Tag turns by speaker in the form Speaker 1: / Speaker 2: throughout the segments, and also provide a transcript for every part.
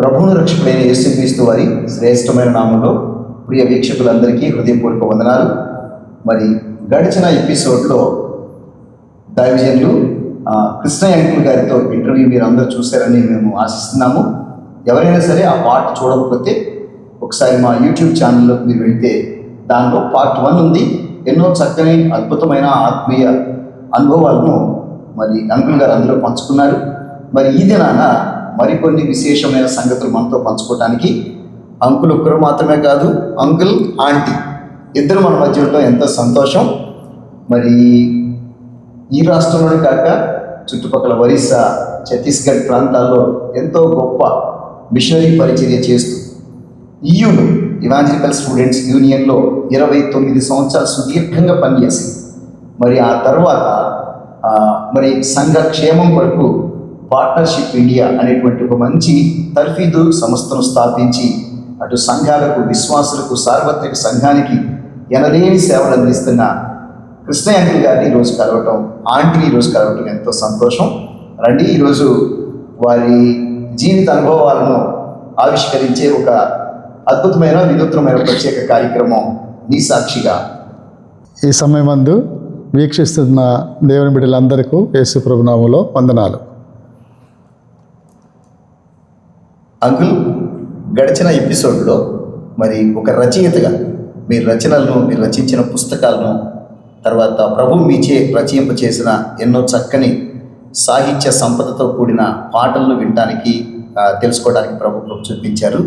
Speaker 1: ప్రభువును రక్షకుడైన యేసుక్రీస్తు వారి శ్రేష్టమైన నామంలో ప్రియ వీక్షకులందరికీ హృదయపూర్వక వందనాలు. మరి గడిచిన ఎపిసోడ్లో దైవజనులు కృష్ణ అంకుల్ గారితో ఇంటర్వ్యూ మీరు అందరూ చూశారని మేము ఆశిస్తున్నాము. ఎవరైనా సరే ఆ పార్ట్ చూడకపోతే ఒకసారి మా యూట్యూబ్ ఛానల్లో మీరు వెళ్తే దానిలో పార్ట్ 1 ఉంది. ఎన్నో చక్కని అద్భుతమైన ఆత్మీయ అనుభవాలను మరి అంకుల్ గారు అందులో పంచుకున్నారు. మరి ఈ దినాన మరికొన్ని విశేషమైన సంగతులు మనతో పంచుకోవడానికి అంకుల్ ఒక్కరు మాత్రమే కాదు, అంకుల్ ఆంటీ ఇద్దరు మన మధ్య ఉండడం ఎంతో సంతోషం. మరి ఈ రాష్ట్రంలోనే కాక చుట్టుపక్కల ఒరిస్సా, ఛత్తీస్గఢ్ ప్రాంతాల్లో ఎంతో గొప్ప మిషనరీ పరిచర్య చేస్తూ ఈయూలో ఇవాంజలికల్ స్టూడెంట్స్ యూనియన్లో 29 సంవత్సరాలు సుదీర్ఘంగా పనిచేసి మరి ఆ తర్వాత మరి సంఘ క్షేమం కొరకు పార్ట్నర్షిప్ ఇండియా అనేటువంటి ఒక మంచి తర్ఫీదు సంస్థను స్థాపించి అటు సంఘాలకు, విశ్వాసులకు, సార్వత్రిక సంఘానికి ఎనలేని సేవలు అందిస్తున్న కృష్ణ అంకుల్ గారిని ఈరోజు కలవటం, ఆంటీని ఈరోజు కలవటం ఎంతో సంతోషం. రండి, ఈరోజు వారి జీవిత అనుభవాలను ఆవిష్కరించే ఒక అద్భుతమైన వినూత్నమైన ప్రత్యేక కార్యక్రమం నీ సాక్షిగా.
Speaker 2: ఈ సమయమందు వీక్షిస్తున్న దేవుని బిడ్డలందరికీ యేసు ప్రభు నామములో వందనాలు.
Speaker 1: అంకుల్, గడిచిన ఎపిసోడ్లో మరి ఒక రచయితగా మీరు రచించిన పుస్తకాలను, తర్వాత ప్రభు మీచే రచయింప చేసిన ఎన్నో చక్కని సాహిత్య సంపదతో కూడిన పాటలను వినడానికి తెలుసుకోవడానికి ప్రభు చూపించారు.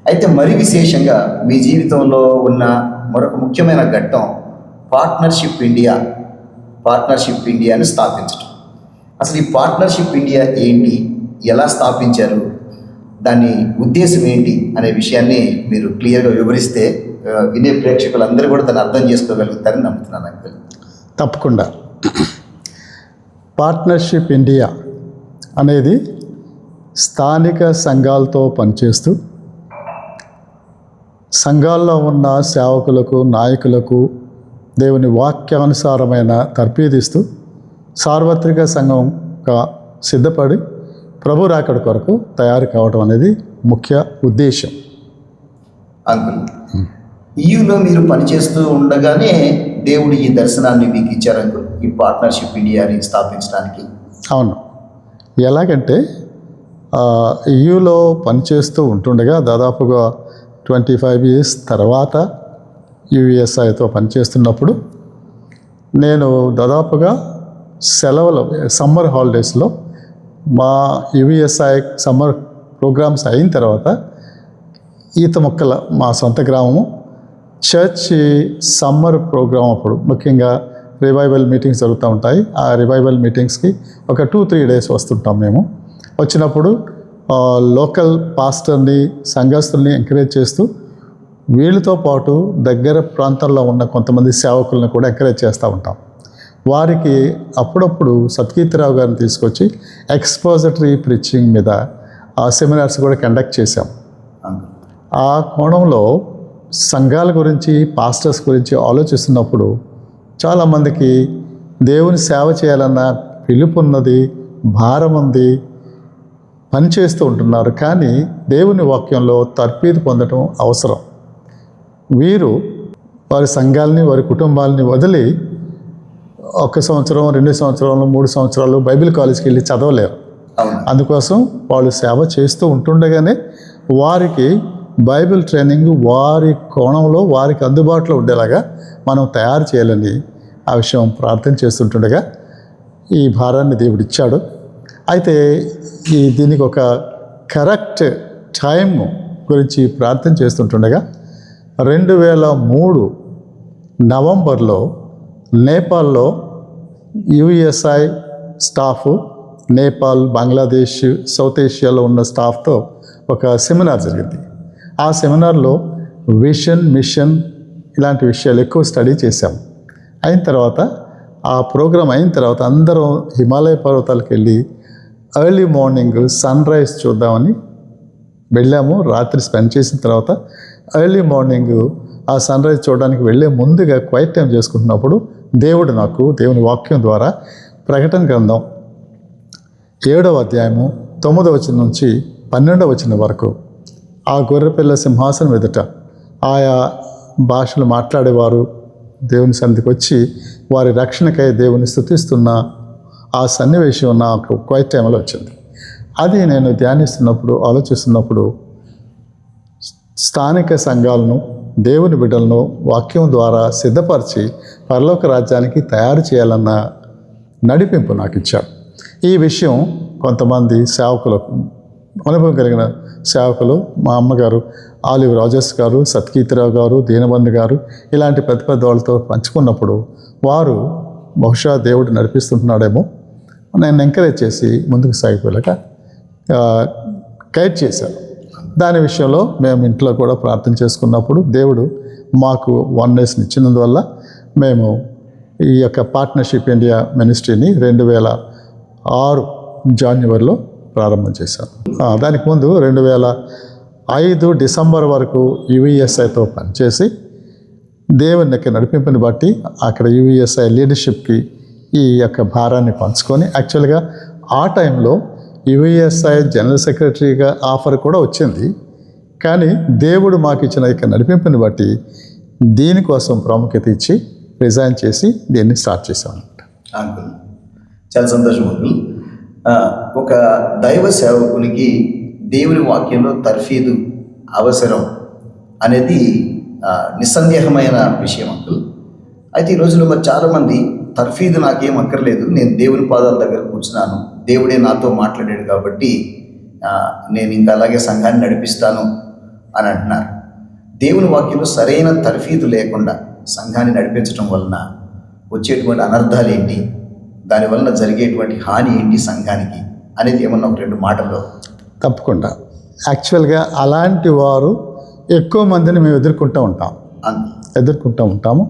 Speaker 1: అయితే మరి విశేషంగా మీ జీవితంలో ఉన్న మరొక ముఖ్యమైన ఘట్టం పార్ట్నర్షిప్ ఇండియాని స్థాపించడం. అసలు ఈ పార్ట్నర్షిప్ ఇండియా ఏంటి, ఎలా స్థాపించారు, దాని ఉద్దేశం ఏంటి అనే విషయాన్ని మీరు క్లియర్గా వివరిస్తే వినే ప్రేక్షకులందరూ కూడా దాన్ని అర్థం చేసుకోగలుగుతారని నమ్ముతున్నాను అంకుల్.
Speaker 2: తప్పకుండా. పార్ట్నర్షిప్ ఇండియా అనేది స్థానిక సంఘాలతో పనిచేస్తూ సంఘాల్లో ఉన్న సేవకులకు, నాయకులకు దేవుని వాక్యానుసారమైన తర్ఫీదిస్తూ సార్వత్రిక సంఘంగా సిద్ధపడి ప్రభు రాకడ కొరకు తయారు కావడం అనేది ముఖ్య ఉద్దేశం.
Speaker 1: అంకుల్, ఈయూలో మీరు పనిచేస్తూ ఉండగానే దేవుడు ఈ దర్శనాన్ని మీకు ఇచ్చారు అంకుల్, ఈ పార్ట్నర్షిప్ ఇండియాని స్థాపించడానికి.
Speaker 2: అవును. ఎలాగంటే ఈయూలో పనిచేస్తూ ఉంటుండగా దాదాపుగా 25 years తర్వాత యుఎస్ఐతో పనిచేస్తున్నప్పుడు నేను దాదాపుగా సెలవులు సమ్మర్ హాలిడేస్లో మా యుఎస్ఐ సమ్మర్ ప్రోగ్రామ్స్ అయిన తర్వాత ఈత మొక్కల మా సొంత గ్రామము చర్చ్ సమ్మర్ ప్రోగ్రాం అప్పుడు ముఖ్యంగా రివైవల్ మీటింగ్స్ జరుగుతూ ఉంటాయి. ఆ రివైవల్ మీటింగ్స్కి ఒక 2-3 days వస్తుంటాం. మేము వచ్చినప్పుడు లోకల్ పాస్టర్ని, సంఘస్థుల్ని ఎంకరేజ్ చేస్తూ వీళ్ళతో పాటు దగ్గర ప్రాంతాల్లో ఉన్న కొంతమంది సేవకులను కూడా ఎంకరేజ్ చేస్తూ ఉంటాం. వారికి అప్పుడప్పుడు సత్కీర్తిరావు గారిని తీసుకొచ్చి ఎక్స్పోజిటరీ ప్రీచింగ్ మీద ఆ సెమినార్స్ కూడా కండక్ట్ చేశాం. ఆ కోణంలో సంఘాల గురించి, పాస్టర్స్ గురించి ఆలోచిస్తున్నప్పుడు చాలామందికి దేవుని సేవ చేయాలన్న పిలుపు ఉన్నది, భారం ఉంది, పనిచేస్తూ ఉంటున్నారు. కానీ దేవుని వాక్యంలో తర్ఫీదు పొందడం అవసరం. వీరు వారి సంఘాలని, వారి కుటుంబాలని వదిలి 1 సంవత్సరం, 2 సంవత్సరాలు, 3 సంవత్సరాలు బైబిల్ కాలేజ్కి వెళ్ళి చదవలేరు. అందుకోసం వాళ్ళు సేవ చేస్తూ ఉంటుండగానే వారికి బైబిల్ ట్రైనింగ్ వారి కోణంలో వారికి అందుబాటులో ఉండేలాగా మనం తయారు చేయాలని ఆ విషయం ప్రార్థన చేస్తుంటుండగా ఈ భారాన్ని దేవుడు ఇచ్చాడు. అయితే దీనికి ఒక కరెక్ట్ టైం గురించి ప్రార్థన చేస్తుంటుండగా 2003 నవంబర్లో నేపాల్లో USI staff, Nepal, Bangladesh, south ఏషియాలో ఉన్న స్టాఫ్తో ఒక సెమినార్ జరిగింది. ఆ సెమినార్లో విజన్, మిషన్ ఇలాంటి విషయాలు ఎక్కువ స్టడీ చేశాం. అయిన తర్వాత ఆ ప్రోగ్రాం అయిన తర్వాత అందరం హిమాలయ పర్వతాలకు వెళ్ళి ఎర్లీ మార్నింగ్ సన్ రైజ్ చూద్దామని వెళ్ళాము. రాత్రి స్పెండ్ చేసిన తర్వాత ఎర్లీ మార్నింగ్ ఆ సన్ రైజ్ చూడడానికి వెళ్ళే ముందుగా క్వైట్ టైం చేసుకుంటున్నప్పుడు దేవుడు నాకు దేవుని వాక్యం ద్వారా ప్రకటన గ్రంథం 7వ అధ్యాయము 9వ వచనం నుంచి 12వ వచనం వరకు ఆ గొర్రెపిల్ల సింహాసనం ఎదుట ఆయా భాషలు మాట్లాడేవారు దేవుని సన్నిధికి వచ్చి వారి రక్షణకై దేవుని స్తుతిస్తున్న ఆ సన్నివేశం నాకు క్వైట్ టైంలో వచ్చింది. అది నేను ధ్యానిస్తున్నప్పుడు, ఆలోచిస్తున్నప్పుడు స్థానిక సంఘాలను, దేవుని బిడ్డలను వాక్యం ద్వారా సిద్ధపరిచి పరలోక రాజ్యానికి తయారు చేయాలన్న నడిపింపు నాకు ఇచ్చాడు. ఈ విషయం కొంతమంది సేవకులకు, అనుభవం కలిగిన సేవకులు, మా అమ్మగారు ఆలివ్ రాజర్స్ గారు, సత్కీర్తిరావు గారు, దీనబంధు గారు, ఇలాంటి పెద్ద పెద్ద వాళ్ళతో పంచుకున్నప్పుడు వారు బహుశా దేవుడు నడిపిస్తుంటున్నాడేమో నేను ఎంకరేజ్ చేసి ముందుకు సాగిపోలేక గైడ్ చేశారు. దాని విషయంలో మేము ఇంట్లో కూడా ప్రార్థన చేసుకున్నప్పుడు దేవుడు మాకు వన్నెస్ని ఇచ్చినందువల్ల మేము ఈ యొక్క పార్ట్నర్షిప్ ఇండియా మినిస్ట్రీని 2006 జాన్యువరిలో ప్రారంభం చేశాను. దానికి ముందు 2005 డిసెంబర్ వరకు యువిఎస్ఐతో పనిచేసి దేవుని యొక్క నడిపింపుని బట్టి అక్కడ యువిఎస్ఐ లీడర్షిప్కి ఈ యొక్క భారాన్ని పంచుకొని, యాక్చువల్గా ఆ టైంలో యువిఎస్ఐ జనరల్ సెక్రటరీగా ఆఫర్ కూడా వచ్చింది. కానీ దేవుడు మాకు ఇచ్చిన యొక్క నడిపింపుని బట్టి దీనికోసం ప్రాముఖ్యత ఇచ్చి రిజైన్ చేసి దీన్ని స్టార్ట్ చేశాం అనమాట.
Speaker 1: అంకుల్, చాలా సంతోషం అంకుల్. ఒక దైవ సేవకునికి దేవుని వాక్యంలో తర్ఫీదు అవసరం అనేది నిస్సందేహమైన విషయం అంకుల్. అయితే ఈ రోజుల్లో మరి చాలామంది తర్ఫీదు నాకేం అక్కర్లేదు, నేను దేవుని పాదాల దగ్గర కూర్చున్నాను, దేవుడే నాతో మాట్లాడాడు కాబట్టి నేను ఇంకా అలాగే సంఘాన్ని నడిపిస్తాను అని అంటున్నారు. దేవుని వాక్యంలో సరైన తర్ఫీదు లేకుండా సంఘాన్ని నడిపించడం వలన వచ్చేటువంటి అనర్థాలు ఏంటి, దానివలన జరిగేటువంటి హాని ఏంటి సంఘానికి అనేది ఏమన్నా ఒక 2 మాటల్లో.
Speaker 2: తప్పకుండా. యాక్చువల్గా అలాంటి వారు ఎక్కువ మందిని మేము ఎదుర్కొంటూ ఉంటాము.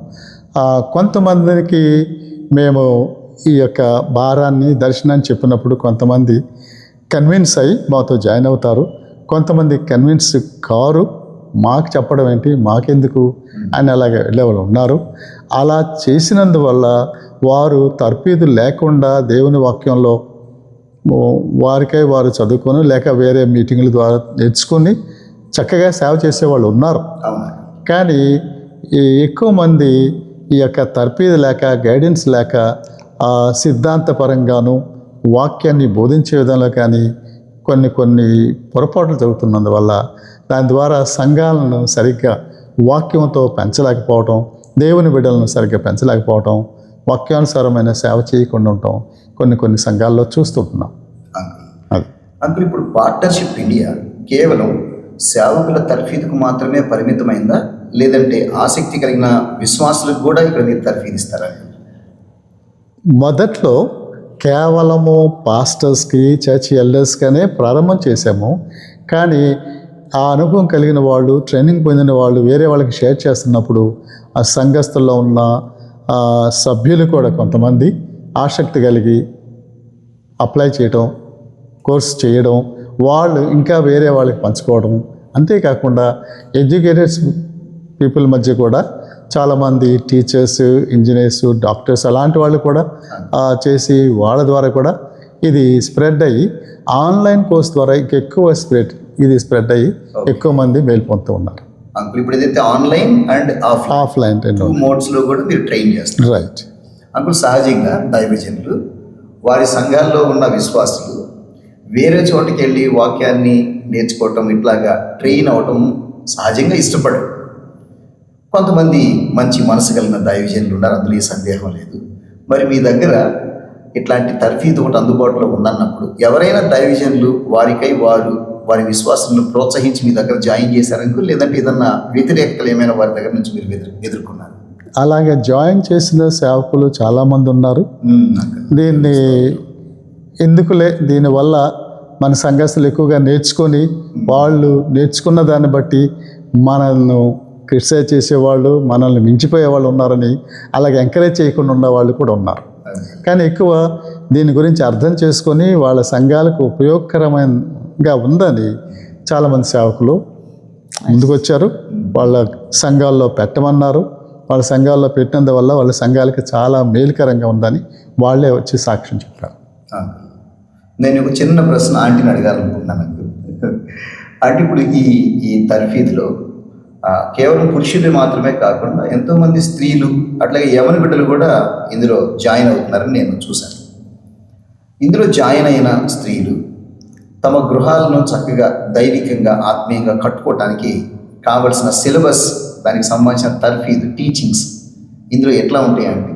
Speaker 2: కొంతమందికి మేము ఈ యొక్క భారాన్ని, దర్శనాన్ని చెప్పినప్పుడు కొంతమంది కన్విన్స్ అయ్యి మాతో జాయిన్ అవుతారు. కొంతమంది కన్విన్స్ కారు, మాకు చెప్పడం ఏంటి, మాకెందుకు అని అలాగే వెళ్ళేవాళ్ళు ఉన్నారు. అలా చేసినందువల్ల వారు తర్ఫీదు లేకుండా దేవుని వాక్యంలో వారికై వారు చదువుకొని లేక వేరే మీటింగుల ద్వారా నేర్చుకొని చక్కగా సేవ చేసేవాళ్ళు ఉన్నారు. కానీ ఎక్కువ మంది ఈ యొక్క తర్ఫీదు లేక, గైడెన్స్ లేక, సిద్ధాంతపరంగాను వాక్యాన్ని బోధించే విధంలో కానీ కొన్ని పొరపాట్లు జరుగుతున్నందువల్ల దాని ద్వారా సంఘాలను సరిగ్గా వాక్యంతో పెంచలేకపోవటం, దేవుని బిడ్డలను సరిగ్గా పెంచలేకపోవటం, వాక్యానుసారమైన సేవ చేయకుండా ఉండటం కొన్ని సంఘాల్లో చూస్తుంటున్నాం.
Speaker 1: అంకుల్, ఇప్పుడు పార్ట్నర్షిప్ ఇండియా కేవలం సేవకుల తర్ఫీదుకు మాత్రమే పరిమితమైందా, లేదంటే ఆసక్తి కలిగిన విశ్వాసులకు కూడా ఇక్కడ మీరు తర్ఫీదు ఇస్తారా?
Speaker 2: మొదట్లో కేవలము పాస్టర్స్కి, చర్చ్ ఎల్డర్స్గానే ప్రారంభం చేసాము. కానీ ఆ అనుభవం కలిగిన వాళ్ళు, ట్రైనింగ్ పొందిన వాళ్ళు వేరే వాళ్ళకి షేర్ చేస్తున్నప్పుడు ఆ సంఘస్థుల్లో ఉన్న సభ్యులు కూడా కొంతమంది ఆసక్తి కలిగి అప్లై చేయడం, కోర్స్ చేయడం, వాళ్ళు ఇంకా వేరే వాళ్ళకి పంచుకోవడం. అంతేకాకుండా ఎడ్యుకేటెడ్ పీపుల్ మధ్య కూడా చాలామంది టీచర్స్, ఇంజనీర్స్, డాక్టర్స్ అలాంటి వాళ్ళు కూడా చేసి వాళ్ళ ద్వారా కూడా ఇది స్ప్రెడ్ అయ్యి ఆన్లైన్ కోర్స్ ద్వారా ఇంకెక్కువ ఇది స్ప్రెడ్ అయ్యి ఎక్కువ మంది మేలు పొందుతూ ఉన్నారు.
Speaker 1: అంకుల్, ఇప్పుడు ఏదైతే ఆన్లైన్ అండ్ ఆఫ్లైన్ 2 మోడ్స్లో కూడా మీరు ట్రైన్ చేస్తారు.
Speaker 2: రైట్
Speaker 1: అంకుల్, సహజంగా దైవజనులు వారి సంఘాల్లో ఉన్న విశ్వాసులు వేరే చోటుకి వెళ్ళి వాక్యాన్ని నేర్చుకోవటం, ఇట్లాగా ట్రైన్ అవటం సహజంగా ఇష్టపడరు. కొంతమంది మంచి మనసు కలిగిన దైవజనులు ఉన్నారు, అందులో ఈ సందేహం లేదు. మరి మీ దగ్గర ఇట్లాంటి తర్ఫీదు ఒకటి అందుబాటులో ఉందన్నప్పుడు ఎవరైనా దైవజనులు వారికై వారి విశ్వాసాలను ప్రోత్సహించి మీ దగ్గర జాయిన్ చేశారనుకో, లేదంటే ఏదన్నా వ్యతిరేకతలు ఏమైనా వారి దగ్గర నుంచి మీరు ఎదుర్కొన్నారు?
Speaker 2: అలాగే జాయిన్ చేసిన సేవకులు చాలామంది ఉన్నారు. దీన్ని ఎందుకులే, దీనివల్ల మన సంఘస్థులు ఎక్కువగా నేర్చుకొని వాళ్ళు నేర్చుకున్న దాన్ని బట్టి మనల్ని క్రిటిసైజ్ చేసేవాళ్ళు, మనల్ని మించిపోయే వాళ్ళు ఉన్నారని అలాగే ఎంకరేజ్ చేయకుండా ఉన్న వాళ్ళు కూడా ఉన్నారు. కానీ ఎక్కువ దీని గురించి అర్థం చేసుకొని వాళ్ళ సంఘాలకు ఉపయోగకరమైనగా ఉందని చాలామంది సేవకులు ముందుకు వచ్చారు. వాళ్ళ సంఘాల్లో పెట్టమన్నారు. వాళ్ళ సంఘాల్లో పెట్టినందువల్ల వాళ్ళ సంఘాలకి చాలా మేలుకరంగా ఉందని వాళ్ళే వచ్చి సాక్ష్యం చెప్పారు.
Speaker 1: నేను ఒక చిన్న ప్రశ్న ఆంటీని అడగాలనుకుంటున్నాను. అంటే ఇప్పుడు ఈ ఈ తర్ఫీదులో కేవలం పురుషులు మాత్రమే కాకుండా ఎంతోమంది స్త్రీలు అట్లాగే యవన బిడ్డలు కూడా ఇందులో జాయిన్ అవుతున్నారని నేను చూశాను. ఇందులో జాయిన్ అయిన స్త్రీలు తమ గృహాలను చక్కగా దైవికంగా ఆత్మీయంగా కట్టుకోవటానికి కావలసిన సిలబస్, దానికి సంబంధించిన తర్ఫీదు, టీచింగ్స్ ఇందులో ఎట్లా ఉంటాయండి?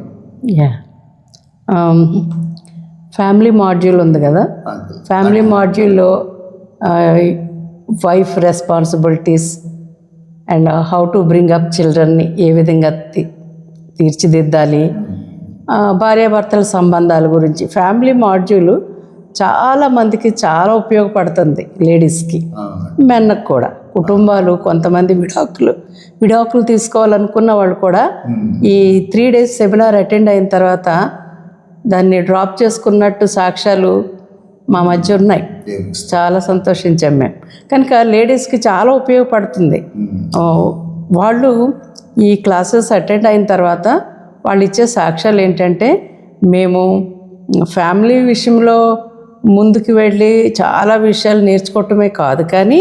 Speaker 3: ఫ్యామిలీ మాడ్యూల్ ఉంది కదా, ఫ్యామిలీ మాడ్యూల్లో wife responsibilities and how to bring up చిల్డ్రన్ని ఏ విధంగా తీర్చిదిద్దాలి, భార్యాభర్తల సంబంధాల గురించి ఫ్యామిలీ మాడ్యూల్ చాలా మందికి చాలా ఉపయోగపడుతుంది. లేడీస్కి, మెన్కి కూడా. కుటుంబాలు కొంతమంది విడాకులు తీసుకోవాలనుకున్న వాళ్ళు కూడా ఈ 3 days సెమినార్ అటెండ్ అయిన తర్వాత దాన్ని డ్రాప్ చేసుకున్నట్టు సాక్ష్యాలు మా మధ్య ఉన్నాయి. చాలా సంతోషించాం మేము. కనుక లేడీస్కి చాలా ఉపయోగపడుతుంది. వాళ్ళు ఈ క్లాసెస్ అటెండ్ అయిన తర్వాత వాళ్ళు ఇచ్చే సాక్ష్యాలు ఏంటంటే, మేము ఫ్యామిలీ విషయంలో ముందుకు వెళ్ళి చాలా విషయాలు నేర్చుకోవటమే కాదు, కానీ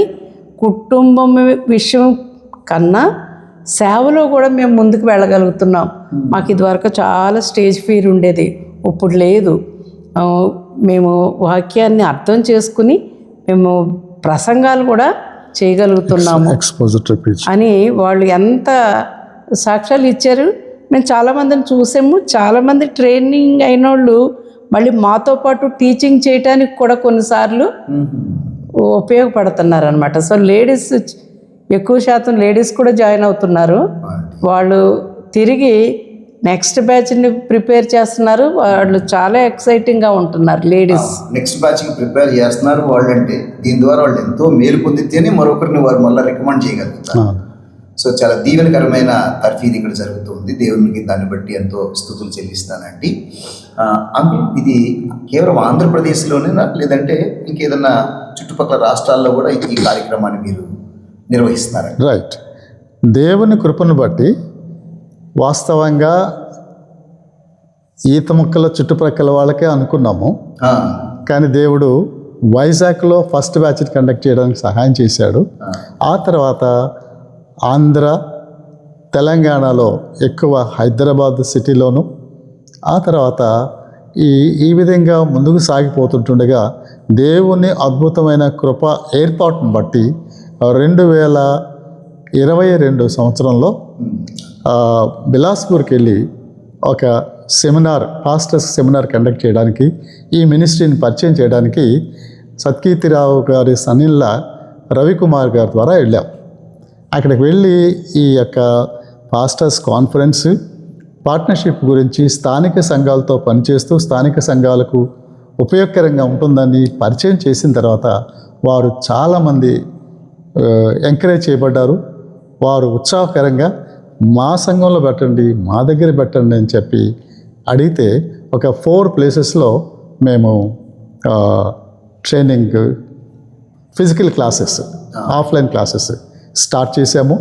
Speaker 3: కుటుంబం విషయం కన్నా సేవలో కూడా మేము ముందుకు వెళ్ళగలుగుతున్నాం. మాకు ఇదివరకు చాలా స్టేజ్ ఫియర్ ఉండేది, ఇప్పుడు లేదు. మేము వాక్యాన్ని అర్థం చేసుకుని మేము ప్రసంగాలు కూడా చేయగలుగుతున్నాము అని వాళ్ళు ఎంత సాక్ష్యాలు ఇచ్చారు. మేము చాలామందిని చూసాము. చాలామంది ట్రైనింగ్ అయిన వాళ్ళు మళ్ళీ మాతో పాటు టీచింగ్ చేయడానికి కూడా కొన్నిసార్లు ఉపయోగపడుతున్నారు అనమాట. సో లేడీస్, ఎక్కువ శాతం లేడీస్ కూడా జాయిన్ అవుతున్నారు. వాళ్ళు తిరిగి నెక్స్ట్ బ్యాచ్ని ప్రిపేర్ చేస్తున్నారు. వాళ్ళు చాలా ఎక్సైటింగ్గా ఉంటున్నారు. లేడీస్
Speaker 1: నెక్స్ట్ బ్యాచ్కి ప్రిపేర్ చేస్తున్నారు. వాళ్ళు అంటే దీని ద్వారా వాళ్ళు ఎంతో మేలు పొందితేనే మరొకరిని వారు మళ్ళీ రికమెండ్ చేయగలుగుతారు. సో చాలా దీవెనకరమైన తర్ఫీదు ఇక్కడ జరుగుతుంది. దేవునికి దాన్ని బట్టి ఎంతో స్తుతులు చెల్లిస్తానండి. అంకుల్, ఇది కేవలం ఆంధ్రప్రదేశ్లోనేనా, లేదంటే ఇంకేదన్నా చుట్టుపక్కల రాష్ట్రాల్లో కూడా ఈ కార్యక్రమాన్ని మీరు నిర్వహిస్తున్నారా?
Speaker 2: రైట్. దేవుని కృపను బట్టి వాస్తవంగా ఈత మొక్కల చుట్టుప్రక్కల వాళ్ళకే అనుకున్నాము, కానీ దేవుడు వైజాగ్లో ఫస్ట్ బ్యాచ్ని కండక్ట్ చేయడానికి సహాయం చేశాడు. ఆ తర్వాత ఆంధ్ర, తెలంగాణలో ఎక్కువ హైదరాబాద్ సిటీలోను, ఆ తర్వాత ఈ విధంగా ముందుకు సాగిపోతుంటుండగా దేవుని అద్భుతమైన కృప ఏర్పాటును బట్టి 2022 సంవత్సరంలో బిలాస్పూర్కి వెళ్ళి ఒక సెమినార్, పాస్టర్స్ సెమినార్ కండక్ట్ చేయడానికి, ఈ మినిస్ట్రీని పరిచయం చేయడానికి సత్కీర్తిరావు గారి సన్నిళ్ళ రవికుమార్ గారి ద్వారా వెళ్ళాం. అక్కడికి వెళ్ళి ఈ యొక్క పాస్టర్స్ కాన్ఫరెన్స్, పార్ట్నర్షిప్ గురించి, స్థానిక సంఘాలతో పనిచేస్తూ స్థానిక సంఘాలకు ఉపయోగకరంగా ఉంటుందని పరిచయం చేసిన తర్వాత వారు చాలామంది ఎంకరేజ్ చేయబడ్డారు. వారు ఉత్సాహకరంగా మా సంఘంలో పెట్టండి, మా దగ్గర పెట్టండి అని చెప్పి అడిగితే ఒక 4 ప్లేసెస్లో మేము training, physical classes, offline classes start చేసాము.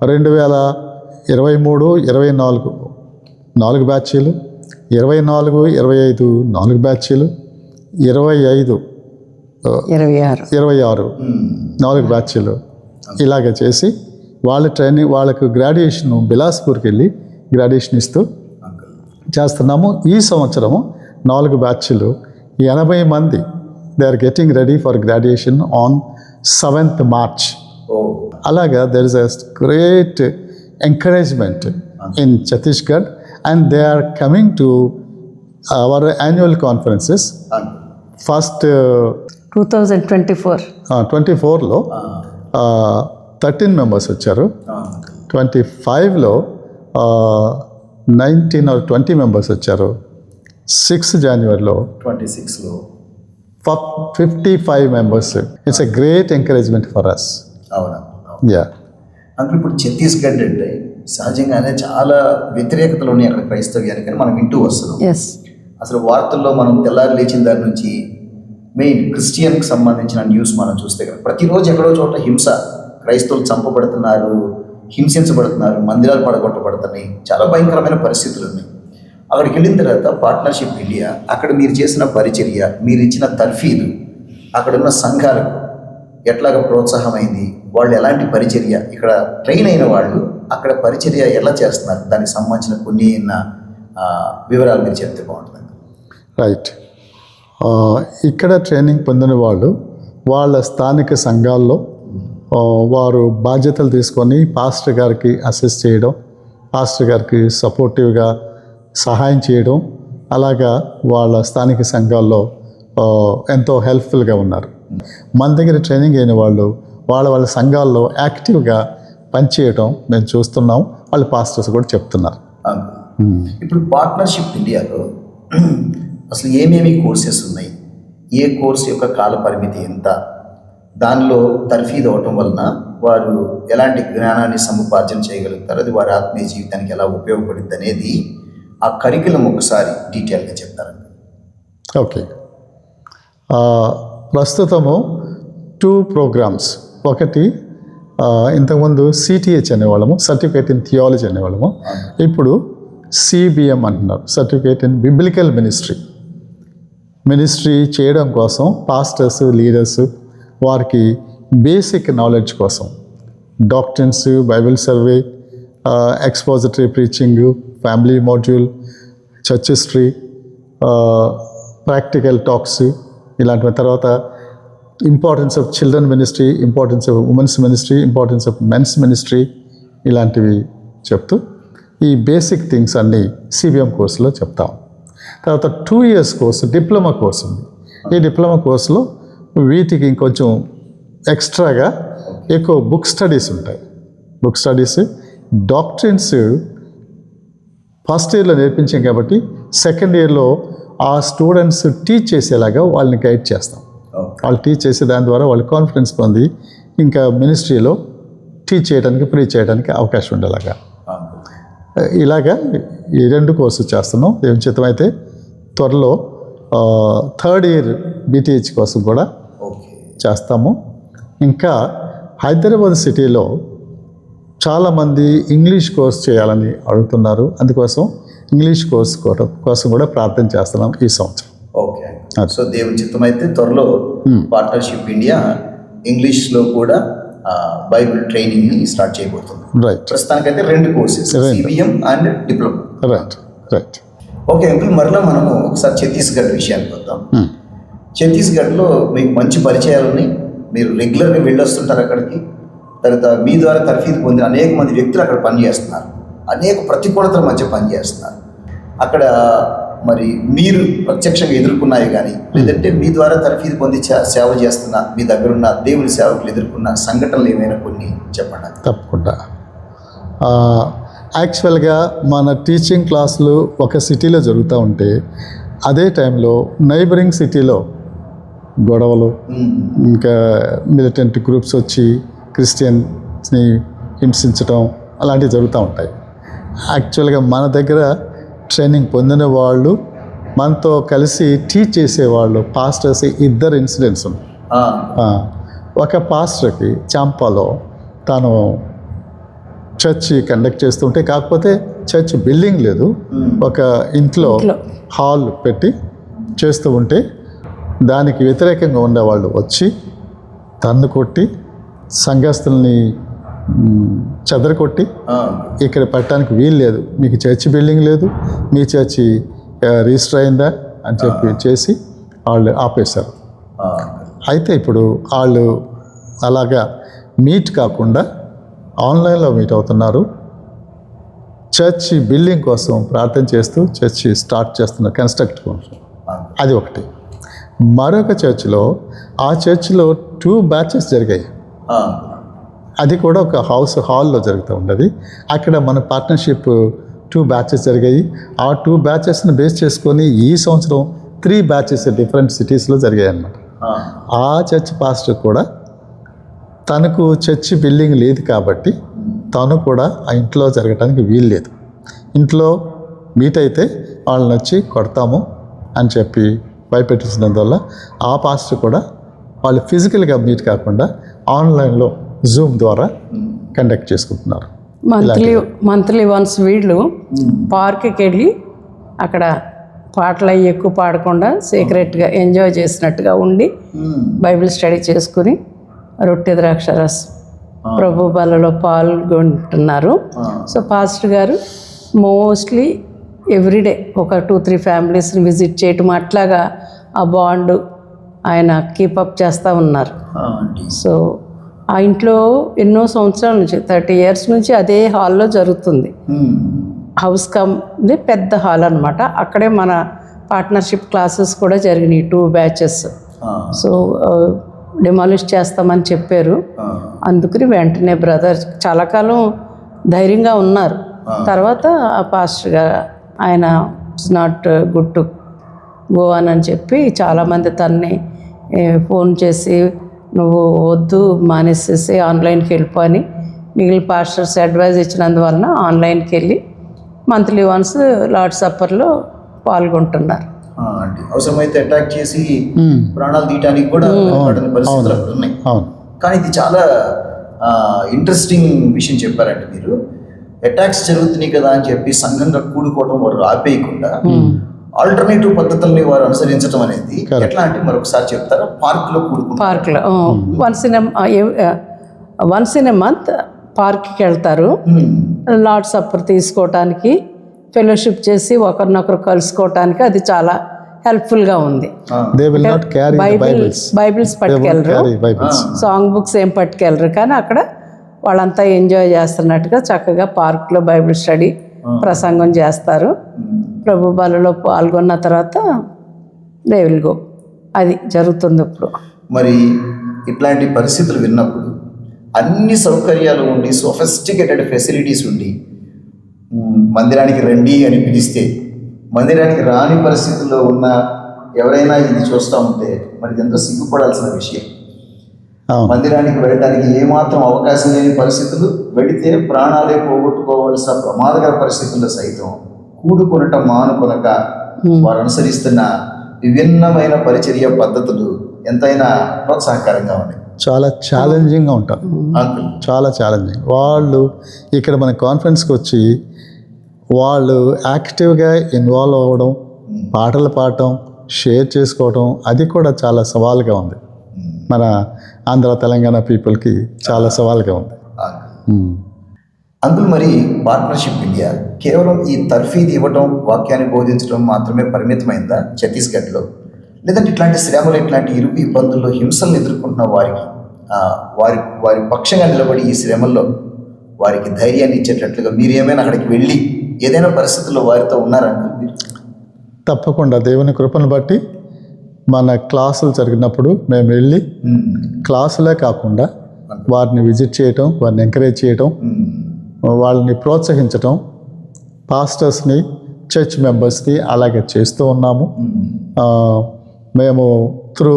Speaker 2: 2023, 24 4 బ్యాచీలు, 24, 25 4 బ్యాచీలు, 26 4 బ్యాచీలు ఇలాగ చేసి వాళ్ళ ట్రైనింగ్, వాళ్ళకు గ్రాడ్యుయేషన్ బిలాస్పూర్కి వెళ్ళి గ్రాడ్యుయేషన్ ఇస్తూ చేస్తున్నాము. ఈ సంవత్సరము 4 బ్యాచ్లు, 80 మంది they are getting ready for graduation on 7th March. అలాగా there is a great encouragement in Chhattisgarh, and they are coming to our annual conferences. First 2024లో 13 మెంబర్స్ వచ్చారు. 25లో 19 or 20 మెంబర్స్ వచ్చారు. 6 January
Speaker 1: 26లో
Speaker 2: 55 members. It's a great encouragement for us.
Speaker 1: అవునా?
Speaker 2: Yeah.
Speaker 1: అంటే ఇప్పుడు ఛత్తీస్గఢ్ అంటే సహజంగానే చాలా వ్యతిరేకతలు ఉన్నాయి అక్కడ క్రైస్తవ్యానికి అని మనం వింటూ వస్తున్నాం. అసలు వార్తల్లో మనం తెల్లారి లేచిన దాని నుంచి మెయిన్ క్రిస్టియన్కి సంబంధించిన న్యూస్ మనం చూస్తే కదా, ప్రతిరోజు ఎక్కడో చోట హింస, క్రైస్తవులు చంపబడుతున్నారు, హింసించబడుతున్నారు, మందిరాలు పడగొట్టబడుతున్నాయి, చాలా భయంకరమైన పరిస్థితులు ఉన్నాయి. అక్కడికి వెళ్ళిన తర్వాత పార్ట్నర్షిప్ ఇండియా, అక్కడ మీరు చేసిన పరిచర్య, మీరు ఇచ్చిన తర్ఫీదు, అక్కడున్న సంఘాలకు ఎట్లాగ ప్రోత్సాహమైంది, వాళ్ళు ఎలాంటి పరిచర్య, ఇక్కడ ట్రైన్ అయిన వాళ్ళు అక్కడ పరిచర్య ఎలా చేస్తున్నారు, దానికి సంబంధించిన కొన్ని వివరాలు మీరు చెప్తే బాగుంటుంది.
Speaker 2: రైట్. ఇక్కడ ట్రైనింగ్ పొందిన వాళ్ళు వాళ్ళ స్థానిక సంఘాల్లో వారు బాధ్యతలు తీసుకొని పాస్టర్ గారికి అసిస్ట్ చేయడం, పాస్టర్ గారికి సపోర్టివ్గా సహాయం చేయడం, అలాగా వాళ్ళ స్థానిక సంఘాల్లో ఎంతో హెల్ప్ఫుల్గా ఉన్నారు. మన దగ్గర ట్రైనింగ్ అయిన వాళ్ళు వాళ్ళ సంఘాల్లో యాక్టివ్గా పనిచేయడం మేము చూస్తున్నాం. వాళ్ళ పాస్టర్స్ కూడా చెప్తున్నారు.
Speaker 1: ఇప్పుడు పార్ట్నర్షిప్ ఇండియాలో అసలు ఏమేమి కోర్సెస్ ఉన్నాయి, ఏ కోర్స్ యొక్క కాల పరిమితి ఎంత, దానిలో తర్ఫీదు అవటం వలన వారు ఎలాంటి జ్ఞానాన్ని సముపార్జన చేయగలుగుతారు, అది వారి ఆత్మీయ జీవితానికి ఎలా ఉపయోగపడుతుంది అనేది ఆ కరికులం ఒకసారి డీటెయిల్గా చెప్తారండి.
Speaker 2: ఓకే. ప్రస్తుతము 2 ప్రోగ్రామ్స్. ఒకటి ఇంతకుముందు సిటిహెచ్ అనేవాళ్ళము, సర్టిఫికేట్ ఇన్ థియాలజీ అనేవాళ్ళము. ఇప్పుడు సిబిఎం అంటున్నారు, సర్టిఫికేట్ ఇన్ బిబ్లికల్ మినిస్ట్రీ చేయడం కోసం పాస్టర్స్, లీడర్స్ వారికి బేసిక్ నాలెడ్జ్ కోసం doctrines, Bible survey, expository preaching, family module, church history, practical talks ఇలాంటివి. తర్వాత importance of children ministry, importance of women's ministry, importance of men's ministry ఇలాంటివి చెప్తూ ఈ basic things అన్నీ సిబిఎం కోర్సులో చెప్తాం. తర్వాత 2 years కోర్సు డిప్లొమా కోర్సు ఉంది. ఈ డిప్లొమా కోర్సులో వీటికి ఇంకొంచెం ఎక్స్ట్రాగా ఎక్కువ బుక్ స్టడీస్ ఉంటాయి. బుక్ స్టడీస్, డాక్ట్రిన్స్ ఫస్ట్ ఇయర్లో నేర్పించాం కాబట్టి సెకండ్ ఇయర్లో ఆ స్టూడెంట్స్ టీచ్ చేసేలాగా వాళ్ళని గైడ్ చేస్తాం. వాళ్ళు టీచ్ చేసే దాని ద్వారా వాళ్ళు కాన్ఫిడెన్స్ పొంది ఇంకా మినిస్ట్రీలో టీచ్ చేయడానికి, ప్రీచ్ చేయడానికి అవకాశం ఉండేలాగా ఇలాగా ఈ 2 కోర్సులు చేస్తున్నాం. దేవుని చిత్తమైతే త్వరలో 3rd year బీటీహెచ్ కోసం కూడా చేస్తాము. ఇంకా హైదరాబాద్ సిటీలో చాలామంది ఇంగ్లీష్ కోర్స్ చేయాలని అడుగుతున్నారు. అందుకోసం ఇంగ్లీష్ కోర్స్ కోసం కూడా ప్రార్థన చేస్తున్నాం ఈ సంవత్సరం.
Speaker 1: ఓకే. సో దేవుని చిత్తం అయితే త్వరలో పార్ట్నర్షిప్ ఇండియా ఇంగ్లీష్లో కూడా బైబిల్ ట్రైనింగ్ని స్టార్ట్ చేయబోతుంది.
Speaker 2: రైట్.
Speaker 1: ప్రస్తుతానికైతే 2 courses, CBM and diploma.
Speaker 2: Right.
Speaker 1: Okay uncle, మరలా మనము ఒకసారి ఛత్తీస్గఢ్ విషయానికి వద్దాం. ఛత్తీస్గఢ్లో మీకు మంచి పరిచయాలు ఉన్నాయి, మీరు రెగ్యులర్గా వెళ్ళొస్తుంటారు అక్కడికి. తర్వాత మీ ద్వారా తర్ఫీదు పొందిన అనేక మంది వ్యక్తులు అక్కడ పనిచేస్తున్నారు, అనేక ప్రతికూలతల మధ్య పనిచేస్తున్నారు. అక్కడ మరి మీరు ప్రత్యక్షంగా ఎదుర్కొన్నాయి కానీ, లేదంటే మీ ద్వారా తర్ఫీదు పొంది సేవ చేస్తున్న మీ దగ్గరున్న దేవుని సేవకులు ఎదుర్కొన్న సంఘటనలు ఏమైనా కొన్ని చెప్పండి.
Speaker 2: తప్పకుండా. యాక్చువల్గా మన టీచింగ్ క్లాసులు ఒక సిటీలో జరుగుతూ ఉంటే అదే టైంలో నైబరింగ్ సిటీలో గొడవలు, ఇంకా మిలిటెంట్ గ్రూప్స్ వచ్చి క్రిస్టియన్స్ని హింసించడం అలాంటివి జరుగుతూ ఉంటాయి. యాక్చువల్గా మన దగ్గర ట్రైనింగ్ పొందిన వాళ్ళు, మనతో కలిసి టీచ్ చేసేవాళ్ళు పాస్టర్స్ 2 ఇన్సిడెంట్స్ ఉన్నాయి. ఒక పాస్టర్కి చాంపాలో తాను చర్చ్ కండక్ట్ చేస్తుంటే, కాకపోతే చర్చ్ బిల్డింగ్ లేదు, ఒక ఇంట్లో హాల్ పెట్టి చేస్తూ ఉంటే దానికి వ్యతిరేకంగా ఉండేవాళ్ళు వచ్చి తన్ను కొట్టి సంఘస్థుల్ని చెదరకొట్టి ఇక్కడ పెట్టడానికి వీలు లేదు, మీకు చర్చి బిల్డింగ్ లేదు, మీ చర్చి రిజిస్టర్ అయిందా అని చెప్పి చేసి వాళ్ళు ఆపేశారు. అయితే ఇప్పుడు వాళ్ళు అలాగా మీట్ కాకుండా ఆన్లైన్లో మీట్ అవుతున్నారు. చర్చి బిల్డింగ్ కోసం ప్రార్థన చేస్తూ చర్చి స్టార్ట్ చేస్తున్నారు, కన్స్ట్రక్ట్ కోసం. అది ఒకటి. మరొక చర్చిలో, ఆ చర్చిలో 2 batches జరిగాయి. అది కూడా ఒక హాల్లో జరుగుతూ ఉండేది. అక్కడ మన పార్ట్నర్షిప్ 2 batches జరిగాయి. ఆ 2 batchesని బేస్ చేసుకొని ఈ సంవత్సరం 3 batches డిఫరెంట్ సిటీస్లో జరిగాయి అన్నమాట. ఆ చర్చ్ పాస్టర్ కూడా తనకు చర్చి బిల్డింగ్ లేదు కాబట్టి తను కూడా ఆ ఇంట్లో జరగటానికి వీలు లేదు, ఇంట్లో మీట్ అయితే వాళ్ళని వచ్చి కొడతాము అని చెప్పి భయపెట్టించినందువల్ల ఆ పాస్టర్ కూడా వాళ్ళు ఫిజికల్గా మీట్ కాకుండా ఆన్లైన్లో జూమ్ ద్వారా కండక్ట్ చేసుకుంటున్నారు.
Speaker 3: మంత్లీ వన్స్ వీళ్ళు పార్క్కి వెళ్ళి అక్కడ పాటలు అవి ఎక్కువ పాడకుండా సీక్రెట్గా ఎంజాయ్ చేసినట్టుగా ఉండి బైబిల్ స్టడీ చేసుకుని రొట్టె ద్రాక్షరసం ప్రభు బలలో పాల్గొంటున్నారు. సో పాస్టర్ గారు మోస్ట్లీ ఎవ్రీడే ఒక 2-3 ఫ్యామిలీస్ని విజిట్ చేయటం అట్లాగా ఆ బాండ్ ఆయన కీపప్ చేస్తూ ఉన్నారు. సో ఆ ఇంట్లో ఎన్నో సంవత్సరాల నుంచి 30 years నుంచి అదే హాల్లో జరుగుతుంది. హౌస్ కమ్ది పెద్ద హాల్ అనమాట. అక్కడే మన పార్ట్నర్షిప్ క్లాసెస్ కూడా జరిగినాయి 2 batches. సో డిమాలిష్ చేస్తామని చెప్పారు. అందుకని వెంటనే బ్రదర్ చాలా కాలం ధైర్యంగా ఉన్నారు. తర్వాత ఆ పాస్టర్ గారు ఆయన it's not good to go అని చెప్పి చాలామంది తన్ని ఫోన్ చేసి నువ్వు వద్దు మానేసేసి ఆన్లైన్కి వెళ్ళిపో అని మిగిలిన పాస్టర్స్ అడ్వైజ్ ఇచ్చినందువలన ఆన్లైన్కి వెళ్ళి మంత్లీ వన్స్ లార్డ్ సప్పర్లో పాల్గొంటున్నారు.
Speaker 1: అంటే అవసరమైతే అటాక్ చేసి ప్రాణాలు తీయడానికి కూడా పరిస్థితులు అక్కడ ఉన్నాయి. కానీ ఇది చాలా ఇంట్రెస్టింగ్ విషయం చెప్పారంటే మీరు. అటాక్స్ జరుగుతున్నాయి కదా అని చెప్పి సంఘంగా కూడుకోవడం వారు ఆపేయకుండా ఆల్టర్నేటివ్ పద్ధతుల్ని వారు అనుసరించడం అనేది ఎట్లా అంటే మరొకసారి చెప్తారా? పార్క్లో వన్స్ ఇన్ ఎ మంత్ పార్క్కి వెళ్తారు. లార్డ్ సప్పర్ తీసుకోవటానికి, ఫెలోషిప్ చేసి ఒకరినొకరు కలుసుకోవటానికి అది చాలా హెల్ప్ఫుల్గా ఉంది. బైబిల్స్ పట్టుకెళ్ళరు, సాంగ్ బుక్స్ ఏం పట్టుకెళ్ళరు, కానీ అక్కడ వాళ్ళంతా ఎంజాయ్ చేస్తున్నట్టుగా చక్కగా పార్క్లో బైబిల్ స్టడీ ప్రసంగం చేస్తారు. ప్రభు బలలో పాల్గొన్న తర్వాత దే విల్ గో. అది జరుగుతుంది ఇప్పుడు. మరి ఇట్లాంటి పరిస్థితులు విన్నప్పుడు అన్ని సౌకర్యాలు ఉండి సోఫిస్టికేటెడ్ ఫెసిలిటీస్ ఉండి మందిరానికి రండి అని పిలిస్తే మందిరానికి రాని పరిస్థితుల్లో ఉన్న ఎవరైనా ఇది చూస్తూ ఉంటే మరి ఎంతో సిగ్గుపడాల్సిన విషయం. మందిరానికి వెళ్ళడానికి ఏమాత్రం అవకాశం లేని పరిస్థితులు, వెళితే ప్రాణాలే పోగొట్టుకోవాల్సిన ప్రమాదకర పరిస్థితుల్లో సైతం కూడుకొనటం మానుకొనక వారు అనుసరిస్తున్న విభిన్నమైన పరిచర్య పద్ధతులు ఎంతైనా ప్రోత్సాహకరంగా ఉన్నాయి.
Speaker 2: చాలా ఛాలెంజింగ్గా ఉంటారు, చాలా ఛాలెంజింగ్. వాళ్ళు ఇక్కడ మన కాన్ఫరెన్స్కి వచ్చి వాళ్ళు యాక్టివ్గా ఇన్వాల్వ్ అవ్వడం, పాటలు పాడటం, షేర్ చేసుకోవడం, అది కూడా చాలా సవాల్గా ఉంది. మన ఆంధ్ర తెలంగాణ పీపుల్కి చాలా సవాల్గా ఉంది.
Speaker 1: అంకుల్, మరి పార్ట్నర్షిప్ ఇండియా కేవలం ఈ తర్ఫీదు ఇవ్వటం, వాక్యాన్ని బోధించడం మాత్రమే పరిమితమైందా ఛత్తీస్గఢ్లో? లేదంటే ఇట్లాంటి శ్రమలు, ఇట్లాంటి ఇరుకు ఇబ్బందుల్లో హింసలను ఎదుర్కొంటున్న వారికి వారి పక్షంగా నిలబడి ఈ శ్రమల్లో వారికి ధైర్యాన్ని ఇచ్చేటట్లుగా మీరు ఏమైనా అక్కడికి వెళ్ళి ఏదైనా పరిస్థితుల్లో వారితో ఉన్నారా అంకుల్ మీరు?
Speaker 2: తప్పకుండా దేవుని కృపను బట్టి మన క్లాసులు జరిగినప్పుడు మేము వెళ్ళి క్లాసులే కాకుండా వారిని విజిట్ చేయటం, వారిని ఎంకరేజ్ చేయటం, వాళ్ళని ప్రోత్సహించటం, పాస్టర్స్ని, చర్చ్ మెంబర్స్ని అలాగే చేస్తూ ఉన్నాము. మేము త్రూ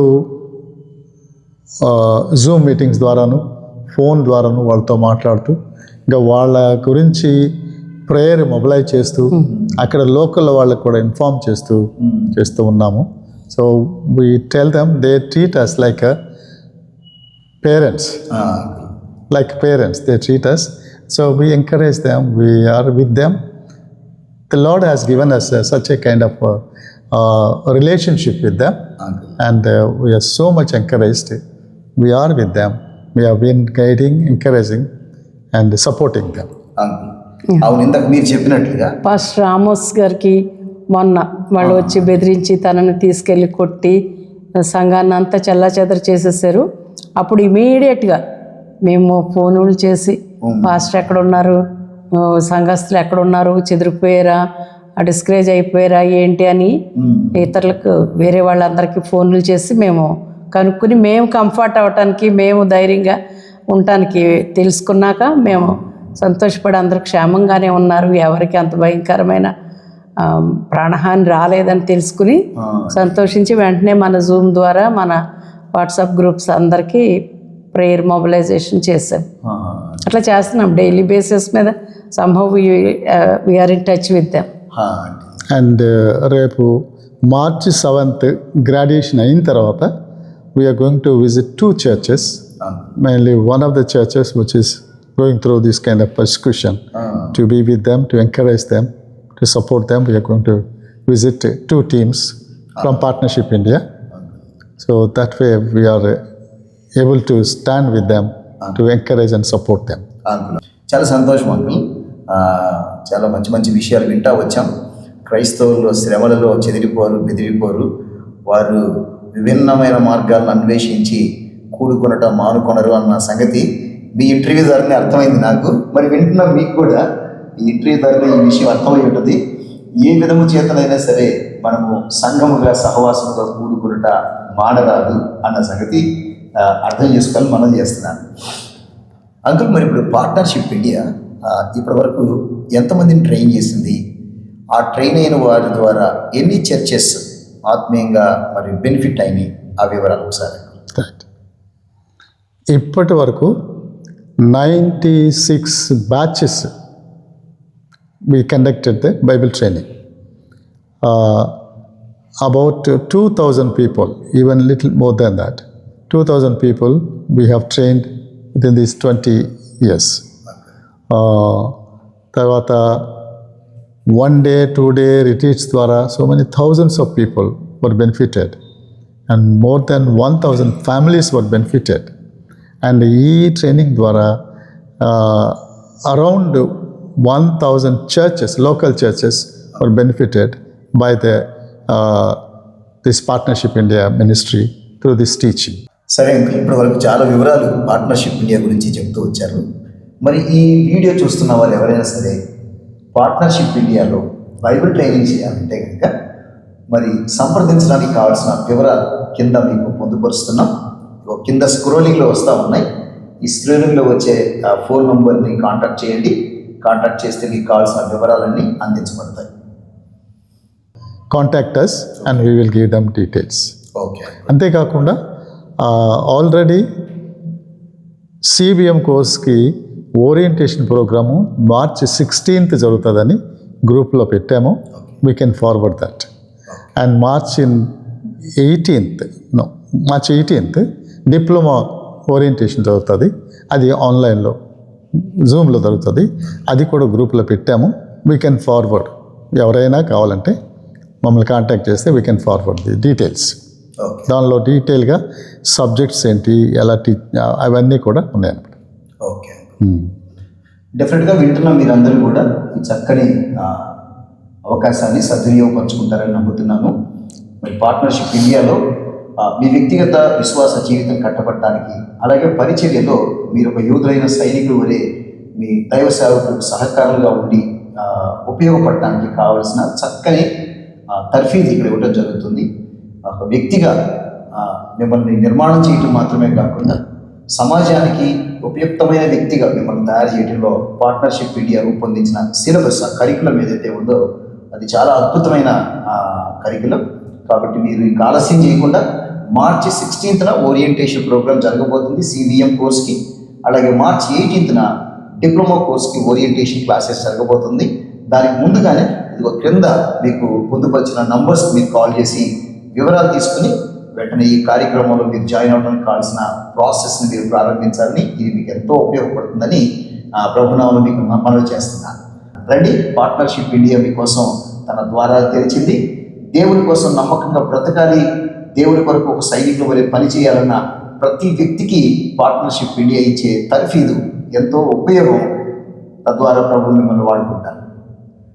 Speaker 2: జూమ్ మీటింగ్స్ ద్వారాను, ఫోన్ ద్వారాను వాళ్ళతో మాట్లాడుతూ ఇంకా వాళ్ళ గురించి ప్రేయర్ మొబిలైజ్ చేస్తూ అక్కడ లోకల్ వాళ్ళకు కూడా ఇన్ఫార్మ్ చేస్తూ ఉన్నాము. So we tell them, they treat us like parents, they treat us. So we encourage them, we are with them. The Lord has given us such a kind of relationship with them, and we are so much encouraged. We are with them. We have been guiding, encouraging and supporting them.
Speaker 1: అవును, ఇందాక మీరు చెప్పినట్లుగా
Speaker 3: pastor Ramos గారికి మొన్న వాళ్ళు వచ్చి బెదిరించి తనని తీసుకెళ్ళి కొట్టి సంఘాన్ని అంతా చెల్లాచెదరు చేసేసారు. అప్పుడు ఇమీడియట్గా మేము ఫోనులు చేసి పాస్టర్ ఎక్కడ ఉన్నారు, సంఘస్థులు ఎక్కడ ఉన్నారు, చెదిరిపోయారా, డిస్కరేజ్ అయిపోయారా ఏంటి అని ఇతరులకు వేరే వాళ్ళందరికీ ఫోన్లు చేసి మేము కనుక్కొని మేము కంఫర్ట్ అవ్వటానికి, మేము ధైర్యంగా ఉండటానికి తెలుసుకున్నాక మేము సంతోషపడి అందరూ క్షేమంగానే ఉన్నారు, ఎవరికి అంత భయంకరమైన ప్రాణహాని రాలేదని తెలుసుకుని సంతోషించి వెంటనే మన జూమ్ ద్వారా మన వాట్సాప్ గ్రూప్స్ అందరికీ ప్రేయర్ మొబిలైజేషన్ చేసాం. అట్లా చేస్తున్నాం డైలీ బేసిస్ మీద. Somehow we are in touch with them.
Speaker 2: And రేపు March 7th గ్రాడ్యుయేషన్ అయిన తర్వాత we are going to visit 2 churches. Mainly one of the churches which is going through this kind of persecution, to be with them, to encourage them, to support them. We are going to visit 2 teams from Partnership India. So that way we are able to stand with them to encourage and support them.
Speaker 1: Uncle చాలా సంతోషం uncle. చాలా మంచి మంచి విషయాలు వింటా వచ్చాం. క్రైస్తవులు శ్రమలలో చెదిరిపోరు, బెదిరిపోరు. వారు విభిన్నమైన మార్గాలను అన్వేషించి కూడుకొనటం మానుకొనరు అన్న సంగతి మీ ఇంటర్వ్యూ ద్వారానే అర్థమైంది నాకు. మరి వింటున్న మీకు కూడా ఈ ఇంటర్వ్యూ ద్వారానే ఈ విషయం అర్థమై ఉంటుంది. ఏ విధము చేతనైనా సరే మనము సంఘముగా సహవాసముగా కూడుకునుట మానరాదు అన్న సంగతి అర్థం చేసుకోవాలని మనం చేస్తున్నాను. అంకుల్, మరి ఇప్పుడు పార్ట్నర్షిప్ ఇండియా ఇప్పటి వరకు ఎంతమందిని ట్రైన్ చేసింది? ఆ ట్రైన్ అయిన వారి ద్వారా ఎన్ని చర్చెస్ ఆత్మీయంగా మరి బెనిఫిట్ అయినాయి? ఆ వివరాలు ఒకసారి.
Speaker 2: Right. ఇప్పటి వరకు 96 batches we conducted the Bible training. About 2,000 people, even little more than that, 2,000 people we have trained within these 20 years. తర్వాత 1 day, 2 day retreats ద్వారా so many thousands of people were benefited and more than 1,000 families were benefited. And ఈ training ద్వారా around 1,000 churches, local churches were benefited by this Partnership India ministry through this teaching.
Speaker 1: సరే uncle, ఇప్పటి వరకు చాలా వివరాలు partnership India గురించి చెప్తూ వచ్చారు. మరి ఈ వీడియో చూస్తున్న వాళ్ళు ఎవరైనా సరే పార్ట్నర్షిప్ ఇండియాలో బైబిల్ ట్రైనింగ్ చేయాలంటే కనుక మరి సంప్రదించడానికి కావాల్సిన వివరాలు కింద మీకు పొందుపరుస్తున్నాం. కింద స్క్రోలింగ్లో వస్తూ ఉన్నాయి. ఈ స్క్రోలింగ్లో వచ్చే ఫోన్ నంబర్ని కాంటాక్ట్ చేయండి. కాంటాక్ట్ చేస్తే మీకు కావాల్సిన వివరాలన్నీ అందించబడతాయి.
Speaker 2: Contact us and we will give them details.
Speaker 1: Okay.
Speaker 2: అంతేకాకుండా ఆల్రెడీ సిబిఎం కోర్స్కి ఓరియంటేషన్ ప్రోగ్రాము March 16th జరుగుతుందని గ్రూప్లో పెట్టాము. We can forward that. And March 18th diploma orientation జరుగుతుంది. అది ఆన్లైన్లో జూమ్లో జరుగుతుంది. అది కూడా గ్రూప్లో పెట్టాము. We can forward. ఎవరైనా కావాలంటే మమ్మల్ని కాంటాక్ట్ చేస్తే we can forward the details.
Speaker 1: Okay.
Speaker 2: దానిలో డీటెయిల్గా సబ్జెక్ట్స్ ఏంటి, ఎలా అవన్నీ కూడా ఉన్నాయన్నమాట.
Speaker 1: ఓకే. డెఫినెట్గా వింటున్న మీరందరూ కూడా ఈ చక్కని అవకాశాన్ని సద్వినియోగపరుచుకుంటారని నమ్ముతున్నాను. మరి పార్ట్నర్షిప్ ఇండియాలో మీ వ్యక్తిగత విశ్వాస జీవితం కట్టబడటానికి, అలాగే పరిచర్యలో మీరు ఒక యోధులైన సైనికులు వలె మీ దైవ సేవకులకు సహకారులుగా ఉండి ఉపయోగపడటానికి కావలసిన చక్కని తర్ఫీదు ఇక్కడ ఇవ్వడం జరుగుతుంది. ఒక వ్యక్తిగా మిమ్మల్ని నిర్మాణం చేయటం మాత్రమే కాకుండా సమాజానికి ఉపయుక్తమైన వ్యక్తిగా మిమ్మల్ని తయారు చేయడంలో పార్ట్నర్షిప్ ఇండియా రూపొందించిన సిలబస్, ఆ కరికులం ఏదైతే ఉందో అది చాలా అద్భుతమైన కరికులం. కాబట్టి మీరు ఇంకా ఆలస్యం చేయకుండా March 16th ఓరియంటేషన్ ప్రోగ్రామ్ జరగబోతుంది సిబిఎం కోర్స్కి. అలాగే March 18th డిప్లొమా కోర్స్కి ఓరియంటేషన్ క్లాసెస్ జరగబోతుంది. దానికి ముందుగానే ఇదిగో క్రింద మీకు పొందుపరిచిన నంబర్స్ మీరు కాల్ చేసి వివరాలు తీసుకుని వెంటనే ఈ కార్యక్రమంలో మీరు జాయిన్ అవ్వడానికి కావాల్సిన ప్రాసెస్ని మీరు ప్రారంభించాలని, ఇది మీకు ఎంతో ఉపయోగపడుతుందని ప్రభునామములో మీకు మనవి చేస్తున్నాను. రండి, పార్ట్నర్షిప్ ఇండియా మీకోసం తన ద్వారాలు తెరిచింది. దేవుని కోసం నమ్మకంగా బ్రతకాలి, దేవుని కొరకు ఒక సైనికుల వలె పనిచేయాలన్న ప్రతి వ్యక్తికి పార్ట్నర్షిప్ ఇండియా ఇచ్చే తర్ఫీదు ఎంతో ఉపయోగం. తద్వారా ప్రభు మిమ్మల్ని వాడుకుంటారు.